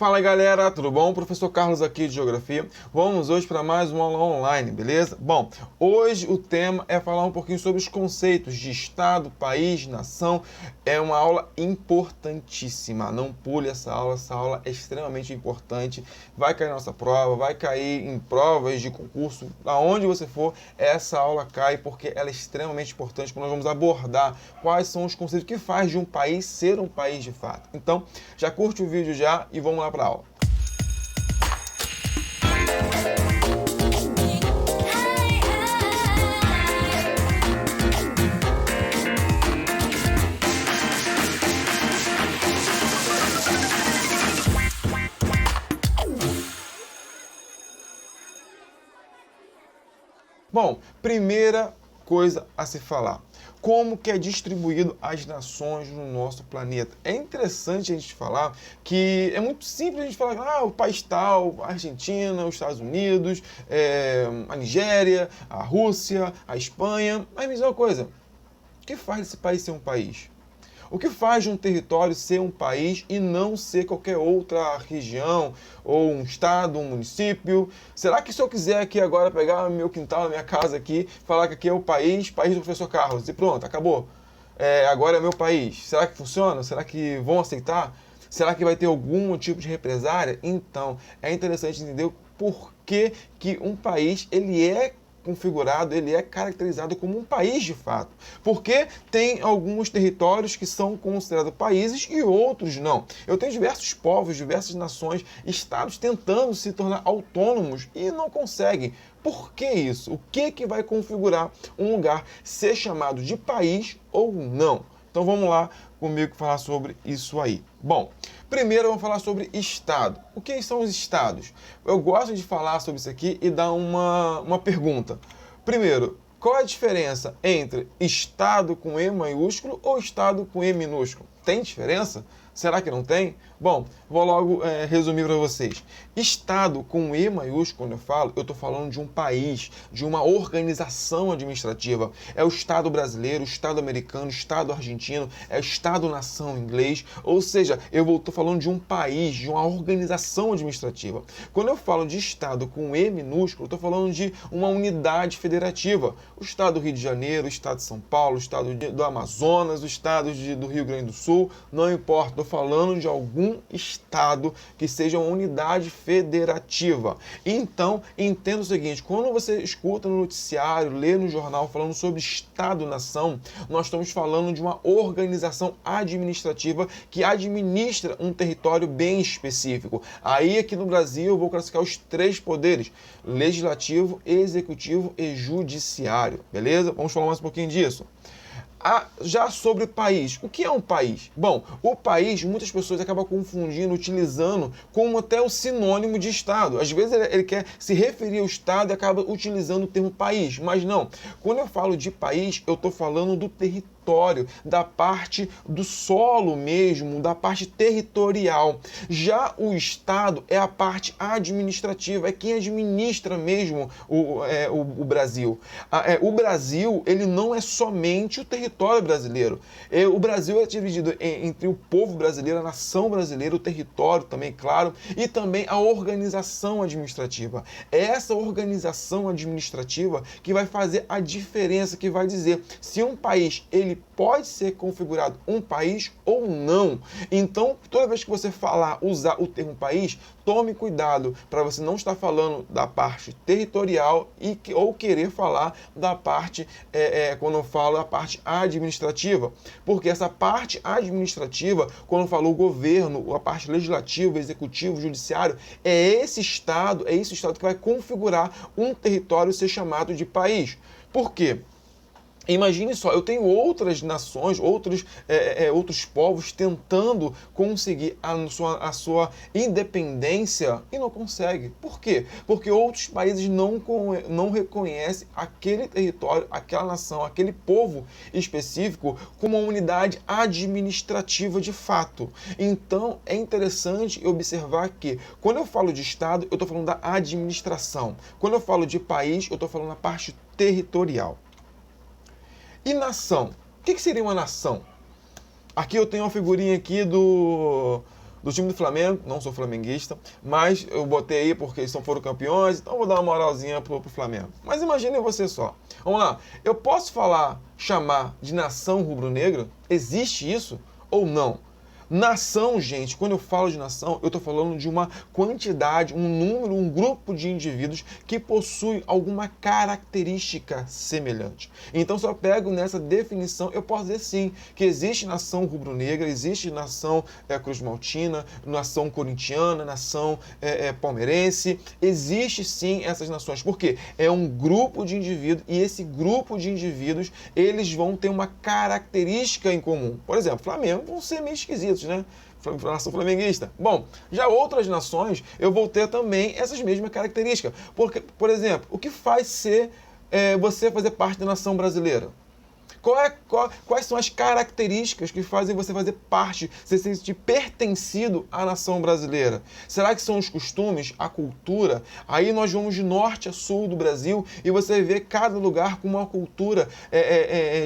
Fala aí, galera, tudo bom? Professor Carlos aqui de Geografia. Vamos hoje para mais uma aula online, beleza? Bom, hoje o tema é falar um pouquinho sobre os conceitos de Estado, país, nação. É uma aula importantíssima, não pule essa aula é extremamente importante. Vai cair na nossa prova, vai cair em provas de concurso, aonde você for, essa aula cai porque ela é extremamente importante, porque nós vamos abordar quais são os conceitos que faz de um país ser um país de fato. Então, já curte o vídeo já e vamos lá para a aula. Bom, primeira coisa a se falar. Como que é distribuído as nações no nosso planeta? É interessante a gente falar que é muito simples a gente falar, o país tal, a Argentina, os Estados Unidos, a Nigéria, a Rússia, a Espanha. Mas me diz uma coisa, o que faz esse país ser um país? O que faz de um território ser um país e não ser qualquer outra região, ou um estado, um município? Será que se eu quiser aqui agora pegar meu quintal, minha casa aqui, falar que aqui é o país do professor Carlos, e pronto, acabou. Agora é meu país. Será que funciona? Será que vão aceitar? Será que vai ter algum tipo de represária? Então, é interessante entender o porquê que um país ele é configurado, ele é caracterizado como um país de fato. Porque tem alguns territórios que são considerados países e outros não. Eu tenho diversos povos, diversas nações, estados tentando se tornar autônomos e não conseguem. Por que isso? O que vai configurar um lugar ser chamado de país ou não? Então vamos lá comigo falar sobre isso aí. Bom, primeiro vamos falar sobre estado. O que são os estados? Eu gosto de falar sobre isso aqui e dar uma pergunta. Primeiro, qual é a diferença entre estado com E maiúsculo ou estado com E minúsculo? Tem diferença? Será que não tem? Bom, vou logo resumir para vocês. Estado com E maiúsculo, quando eu estou falando de um país, de uma organização administrativa. É o Estado brasileiro, o Estado americano, o Estado argentino, é o Estado-nação inglês. Ou seja, eu estou falando de um país, de uma organização administrativa. Quando eu falo de Estado com E minúsculo, eu estou falando de uma unidade federativa. O Estado do Rio de Janeiro, o Estado de São Paulo, o Estado do Amazonas, o Estado do Rio Grande do Sul, não importa. Estou falando de algum estado que seja uma unidade federativa. Então, entenda o seguinte, quando você escuta no noticiário, lê no jornal falando sobre Estado-nação, nós estamos falando de uma organização administrativa que administra um território bem específico. Aí, aqui no Brasil, eu vou classificar os três poderes, legislativo, executivo e judiciário, beleza? Vamos falar mais um pouquinho disso. Já sobre o país, o que é um país? Bom, o país, muitas pessoas acabam confundindo, utilizando como até o sinônimo de Estado. Às vezes ele quer se referir ao Estado e acaba utilizando o termo país, mas não. Quando eu falo de país, eu estou falando do território, da parte do solo mesmo, da parte territorial. Já o Estado é a parte administrativa, é quem administra mesmo o Brasil. O Brasil, ele não é somente o território brasileiro. O Brasil é dividido entre o povo brasileiro, a nação brasileira, o território também, claro, e também a organização administrativa. É essa organização administrativa que vai fazer a diferença, que vai dizer se um país ele pode ser configurado um país ou não. Então, toda vez que você usar o termo país, tome cuidado para você não estar falando da parte territorial ou querer falar da parte, quando eu falo da parte administrativa, porque essa parte administrativa, quando eu falo o governo, a parte legislativa, executivo, judiciário, é esse estado que vai configurar um território ser chamado de país. Por quê? Imagine só, eu tenho outras nações, outros povos tentando conseguir a sua independência e não consegue. Por quê? Porque outros países não reconhecem aquele território, aquela nação, aquele povo específico como uma unidade administrativa de fato. Então, é interessante observar que, quando eu falo de Estado, eu estou falando da administração. Quando eu falo de país, eu estou falando da parte territorial. E nação? O que seria uma nação? Aqui eu tenho uma figurinha aqui do do time do Flamengo, não sou flamenguista, mas eu botei aí porque eles foram campeões, então vou dar uma moralzinha pro Flamengo. Mas imaginem você só. Vamos lá, eu posso chamar de nação rubro-negra? Existe isso ou não? Nação, gente, quando eu falo de nação, eu estou falando de uma quantidade, um número, um grupo de indivíduos que possui alguma característica semelhante. Então, se eu pego nessa definição, eu posso dizer sim, que existe nação rubro-negra, existe nação cruz-maltina, nação corintiana, nação palmeirense, existe sim essas nações, porque é um grupo de indivíduos e esse grupo de indivíduos, eles vão ter uma característica em comum. Por exemplo, Flamengo vão ser meio esquisitos, né? Nação flamenguista. Bom, já outras nações eu vou ter também essas mesmas características. Porque, por exemplo, o que faz você fazer parte da nação brasileira? Quais são as características que fazem você fazer parte, você se sentir pertencido à nação brasileira? Será que são os costumes, a cultura? Aí nós vamos de norte a sul do Brasil e você vê cada lugar com uma cultura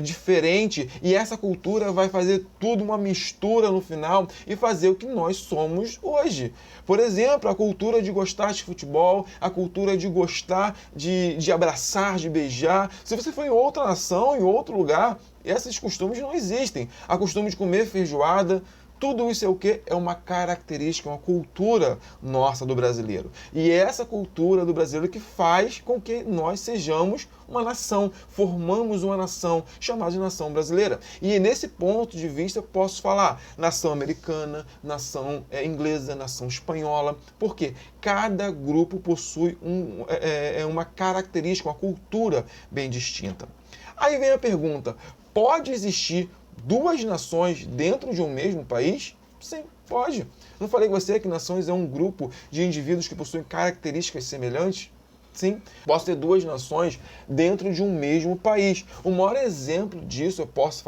diferente e essa cultura vai fazer tudo uma mistura no final e fazer o que nós somos hoje. Por exemplo, a cultura de gostar de futebol, a cultura de gostar de abraçar, de beijar. Se você for em outra nação, em outro lugar, esses costumes não existem. A costume de comer feijoada, tudo isso é o quê? É uma característica, uma cultura nossa do brasileiro. E é essa cultura do brasileiro que faz com que nós sejamos uma nação, formamos uma nação chamada de nação brasileira. E nesse ponto de vista eu posso falar nação americana, nação inglesa, nação espanhola, porque cada grupo possui uma característica, uma cultura bem distinta. Aí vem a pergunta, pode existir duas nações dentro de um mesmo país? Sim, pode. Não falei com você que nações é um grupo de indivíduos que possuem características semelhantes? Sim, posso ter duas nações dentro de um mesmo país. O maior exemplo disso, eu posso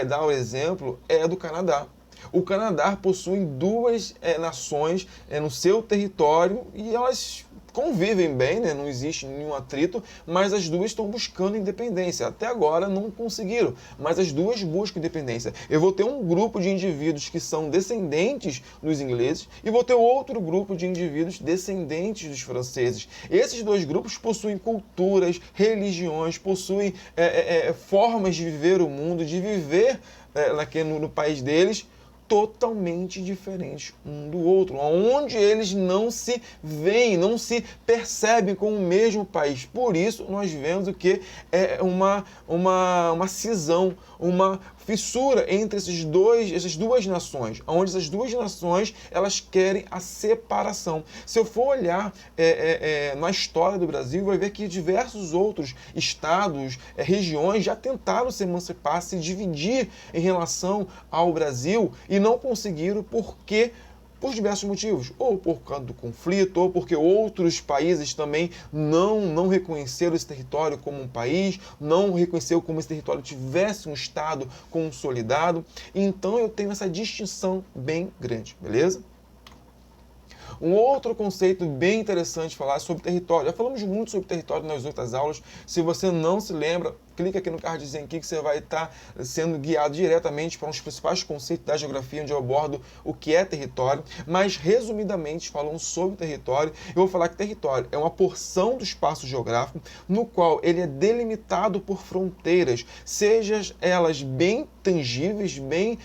dar o exemplo, é do Canadá. O Canadá possui duas nações no seu território e elas convivem bem, né? Não existe nenhum atrito, mas as duas estão buscando independência. Até agora não conseguiram, mas as duas buscam independência. Eu vou ter um grupo de indivíduos que são descendentes dos ingleses e vou ter outro grupo de indivíduos descendentes dos franceses. Esses dois grupos possuem culturas, religiões, possuem formas de viver o mundo, de viver no país deles, totalmente diferentes um do outro, onde eles não se veem, não se percebem como o mesmo país. Por isso, nós vemos o que é uma cisão, uma fissura entre essas duas nações, onde essas duas nações elas querem a separação. Se eu for olhar na história do Brasil, vai ver que diversos outros estados, regiões já tentaram se emancipar, se dividir em relação ao Brasil e não conseguiram porque por diversos motivos, ou por causa do conflito, ou porque outros países também não reconheceram esse território como um país, não reconheceram como esse território tivesse um Estado consolidado. Então eu tenho essa distinção bem grande, beleza? Um outro conceito bem interessante de falar é sobre território. Já falamos muito sobre território nas outras aulas. Se você não se lembra, clica aqui no cardzinho aqui que você vai estar sendo guiado diretamente para um dos principais conceitos da geografia, onde eu abordo o que é território. Mas, resumidamente, falando sobre território, eu vou falar que território é uma porção do espaço geográfico no qual ele é delimitado por fronteiras, sejam elas bem tangíveis, bem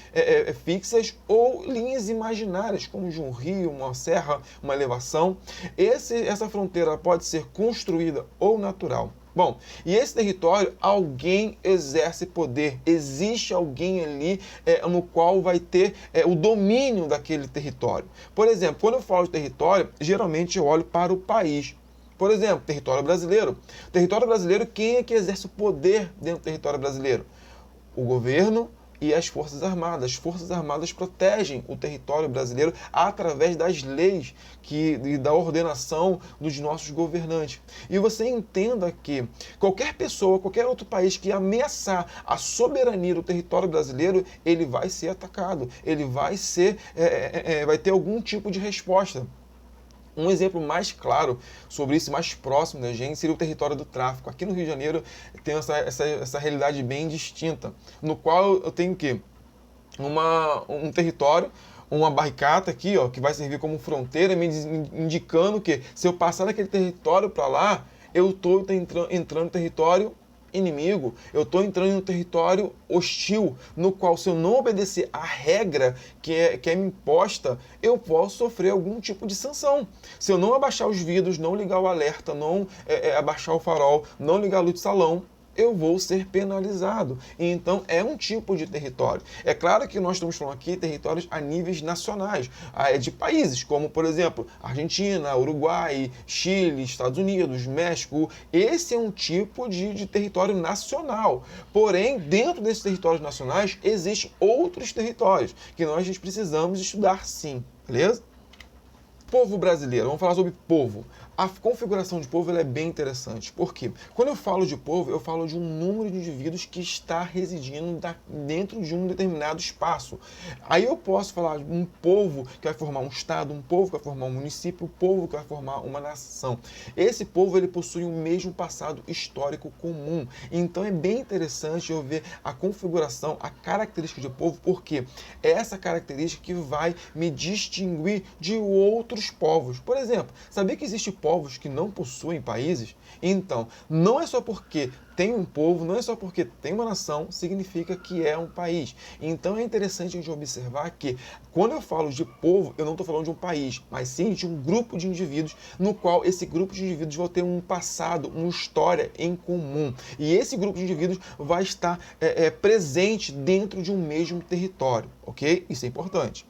fixas, ou linhas imaginárias, como de um rio, uma serra, uma elevação. Essa fronteira pode ser construída ou natural. Bom, e esse território, alguém exerce poder, existe alguém ali no qual vai ter o domínio daquele território. Por exemplo, quando eu falo de território, geralmente eu olho para o país. Por exemplo, território brasileiro. Território brasileiro, quem é que exerce o poder dentro do território brasileiro? O governo e as Forças Armadas. As Forças Armadas protegem o território brasileiro através das leis e da ordenação dos nossos governantes. E você entenda que qualquer pessoa, qualquer outro país que ameaçar a soberania do território brasileiro, ele vai ser atacado, ele vai ter algum tipo de resposta. Um exemplo mais claro sobre isso, mais próximo da gente, seria o território do tráfico. Aqui no Rio de Janeiro tem essa realidade bem distinta, no qual eu tenho um território uma barricada aqui, ó, que vai servir como fronteira, me indicando que se eu passar daquele território para lá, eu estou entrando em território inimigo, eu estou entrando em um território hostil, no qual, se eu não obedecer à regra que é me imposta, eu posso sofrer algum tipo de sanção. Se eu não abaixar os vidros, não ligar o alerta, não abaixar o farol, não ligar a luz de salão, eu vou ser penalizado. Então, é um tipo de território. É claro que nós estamos falando aqui de territórios a níveis nacionais, de países como, por exemplo, Argentina, Uruguai, Chile, Estados Unidos, México. Esse é um tipo de território nacional. Porém, dentro desses territórios nacionais, existem outros territórios que nós precisamos estudar sim, beleza? Povo brasileiro, vamos falar sobre povo. A configuração de povo ela é bem interessante. Por quê? Quando eu falo de povo, eu falo de um número de indivíduos que está residindo dentro de um determinado espaço. Aí eu posso falar de um povo que vai formar um estado, um povo que vai formar um município, um povo que vai formar uma nação. Esse povo ele possui o mesmo passado histórico comum. Então é bem interessante eu ver a configuração, a característica de povo, porque é essa característica que vai me distinguir de outros povos. Por exemplo, sabia que existe povos que não possuem países? Então, não é só porque tem um povo, não é só porque tem uma nação, significa que é um país. Então é interessante a gente observar que, quando eu falo de povo, eu não estou falando de um país, mas sim de um grupo de indivíduos, no qual esse grupo de indivíduos vai ter um passado, uma história em comum. E esse grupo de indivíduos vai estar presente dentro de um mesmo território, ok? Isso é importante.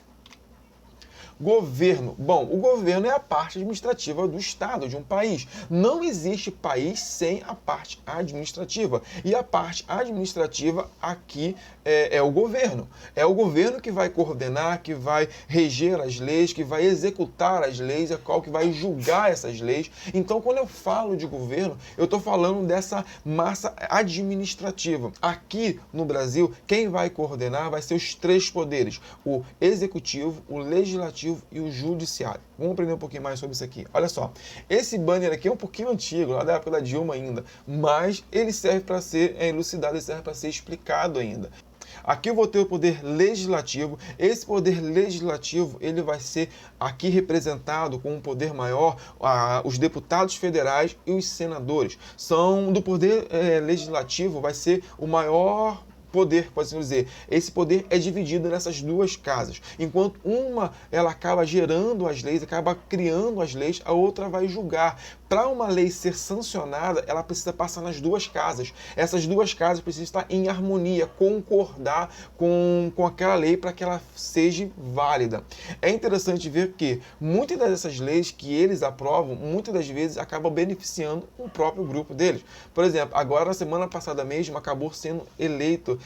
Governo. Bom, o governo é a parte administrativa do Estado, de um país. Não existe país sem a parte administrativa. E a parte administrativa aqui é o governo. É o governo que vai coordenar, que vai reger as leis, que vai executar as leis, é qual que vai julgar essas leis. Então, quando eu falo de governo, eu estou falando dessa massa administrativa. Aqui no Brasil, quem vai coordenar vai ser os três poderes: o executivo, o legislativo e o judiciário. Vamos aprender um pouquinho mais sobre isso aqui. Olha só, esse banner aqui é um pouquinho antigo, lá da época da Dilma ainda, mas ele serve para ser elucidado, ele serve para ser explicado ainda. Aqui eu vou ter o poder legislativo. Esse poder legislativo ele vai ser aqui representado com um poder maior os deputados federais e os senadores. São do poder legislativo, vai ser o maior poder, pode-se dizer. Esse poder é dividido nessas duas casas. Enquanto uma ela acaba gerando as leis, acaba criando as leis, a outra vai julgar. Para uma lei ser sancionada, ela precisa passar nas duas casas. Essas duas casas precisam estar em harmonia, concordar com aquela lei para que ela seja válida. É interessante ver que muitas dessas leis que eles aprovam, muitas das vezes acabam beneficiando o próprio grupo deles. Por exemplo, agora na semana passada mesmo acabou sendo eleito,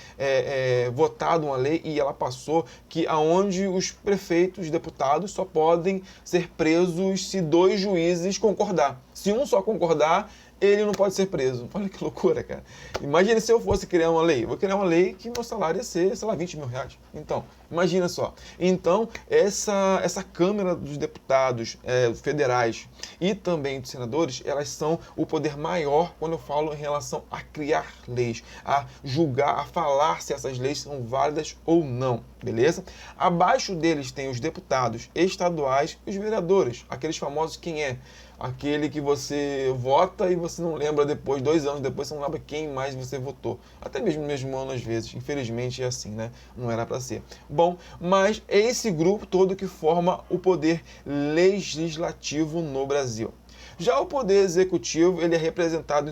votado uma lei e ela passou que aonde os prefeitos, deputados só podem ser presos se 2 juízes concordar. Se um só concordar, ele não pode ser preso. Olha que loucura, cara. Imagina se eu fosse criar uma lei. Vou criar uma lei que meu salário ia ser, sei lá, 20 mil reais. Então, imagina só. Então, essa Câmara dos Deputados federais e também dos senadores, elas são o poder maior quando eu falo em relação a criar leis, a julgar, a falar se essas leis são válidas ou não, beleza? Abaixo deles tem os deputados estaduais e os vereadores, aqueles famosos quem é? Aquele que você vota e você não lembra depois, 2 anos depois, você não lembra quem mais você votou. Até mesmo no mesmo ano, às vezes. Infelizmente é assim, né? Não era para ser. Bom, mas é esse grupo todo que forma o poder legislativo no Brasil. Já o poder executivo, ele é representado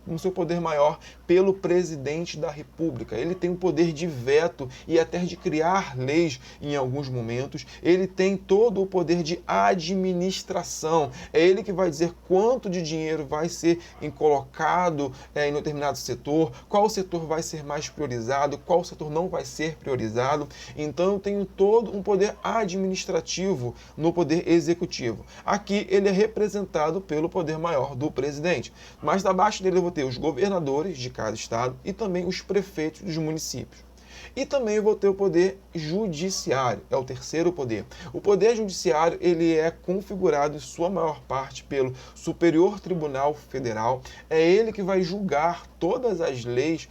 no seu poder maior pelo presidente da República. Ele tem o poder de veto e até de criar leis em alguns momentos. Ele tem todo o poder de administração. É ele que vai dizer quanto de dinheiro vai ser colocado em determinado setor, qual setor vai ser mais priorizado, qual setor não vai ser priorizado. Então eu tenho todo um poder administrativo no poder executivo. Aqui ele é representado pelo poder maior do presidente. Mas abaixo dele eu vou ter os governadores de cada estado e também os prefeitos dos municípios. E também eu vou ter o poder judiciário, é o terceiro poder. O poder judiciário ele é configurado em sua maior parte pelo Superior Tribunal Federal. É ele que vai julgar todas as leis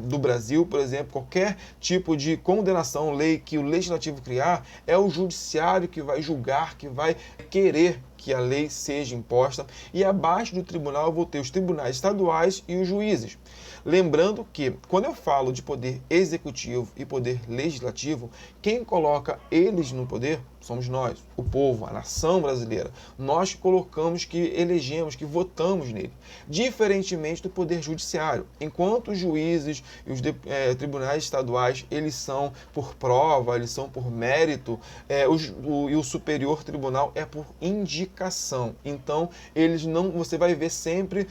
do Brasil, por exemplo, qualquer tipo de condenação, lei que o legislativo criar, é o judiciário que vai julgar, que vai querer que a lei seja imposta, e abaixo do tribunal eu vou ter os tribunais estaduais e os juízes. Lembrando que, quando eu falo de poder executivo e poder legislativo, quem coloca eles no poder somos nós, o povo, a nação brasileira. Nós colocamos, que elegemos, que votamos nele. Diferentemente do poder judiciário. Enquanto os juízes e os tribunais estaduais, eles são por prova, eles são por mérito, e o superior tribunal é por indicação. Então, eles não, você vai ver sempre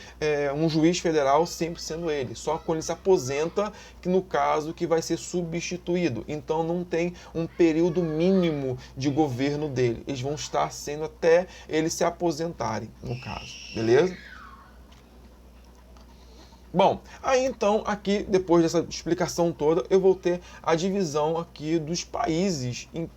um juiz federal sempre sendo ele. Só quando ele se aposenta, que no caso que vai ser substituído. Então, não tem um período mínimo de governo dele. Eles vão estar sendo até eles se aposentarem, no caso. Beleza? Bom, aí então, aqui, depois dessa explicação toda, eu vou ter a divisão aqui dos países em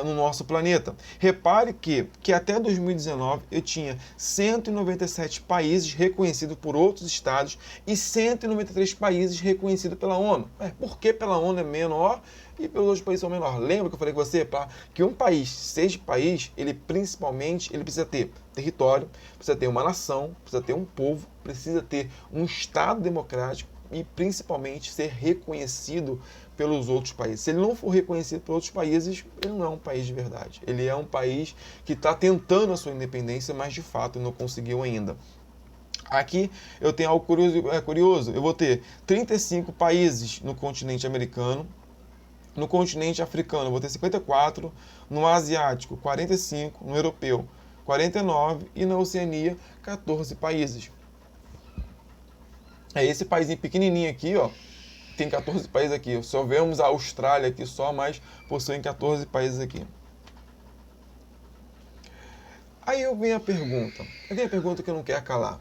no nosso planeta. Repare que até 2019 eu tinha 197 países reconhecidos por outros estados e 193 países reconhecidos pela ONU. Por que pela ONU é menor e pelos outros países são menor? Lembra que eu falei com você? Para que um país seja país, ele principalmente precisa ter território, precisa ter uma nação, precisa ter um povo, precisa ter um Estado democrático e principalmente ser reconhecido pelos outros países. Se ele não for reconhecido por outros países, ele não é um país de verdade. Ele é um país que está tentando a sua independência, mas de fato não conseguiu ainda. Aqui eu tenho algo curioso. Eu vou ter 35 países no continente americano. No continente africano eu vou ter 54, no asiático 45, no europeu 49 e na Oceania 14 países. Esse paísinho pequenininho aqui, ó, tem 14 países aqui. Só vemos a Austrália aqui só, mas possuem 14 países aqui. Aí eu venho a pergunta que eu não quero calar.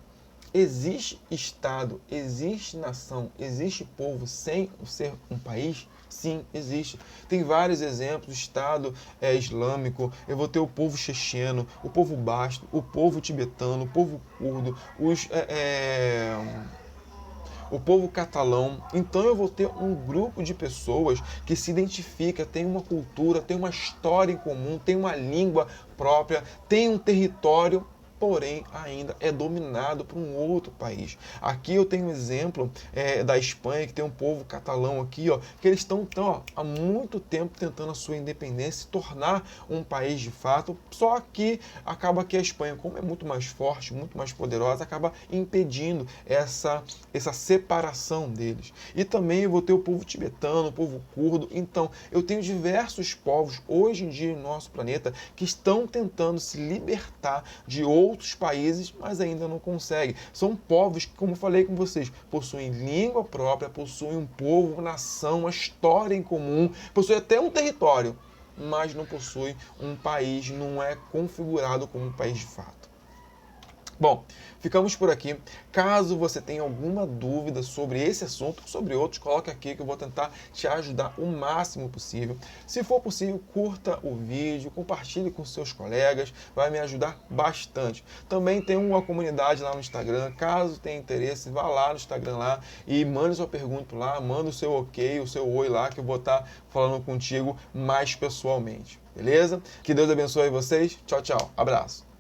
Existe Estado, existe nação, existe povo sem ser um país? Sim, existe. Tem vários exemplos. Estado islâmico, eu vou ter o povo checheno, o povo basto, o povo tibetano, o povo curdo, o povo catalão. Então eu vou ter um grupo de pessoas que se identifica, tem uma cultura, tem uma história em comum, tem uma língua própria, tem um território, porém ainda é dominado por um outro país. Aqui eu tenho um exemplo da Espanha, que tem um povo catalão aqui, ó, que eles estão há muito tempo tentando a sua independência, se tornar um país de fato, só que acaba que a Espanha, como é muito mais forte, muito mais poderosa, acaba impedindo essa separação deles. E também eu vou ter o povo tibetano, o povo curdo. Então eu tenho diversos povos hoje em dia no nosso planeta que estão tentando se libertar de outros países, mas ainda não conseguem. São povos que, como eu falei com vocês, possuem língua própria, possuem um povo, uma nação, uma história em comum, possuem até um território, mas não possuem um país, não é configurado como um país de fato. Bom, ficamos por aqui. Caso você tenha alguma dúvida sobre esse assunto ou sobre outros, coloque aqui que eu vou tentar te ajudar o máximo possível. Se for possível, curta o vídeo, compartilhe com seus colegas, vai me ajudar bastante. Também tem uma comunidade lá no Instagram, caso tenha interesse, vá lá no Instagram lá e mande sua pergunta lá, manda o seu ok, o seu oi lá, que eu vou estar falando contigo mais pessoalmente. Beleza? Que Deus abençoe vocês. Tchau, tchau. Abraço.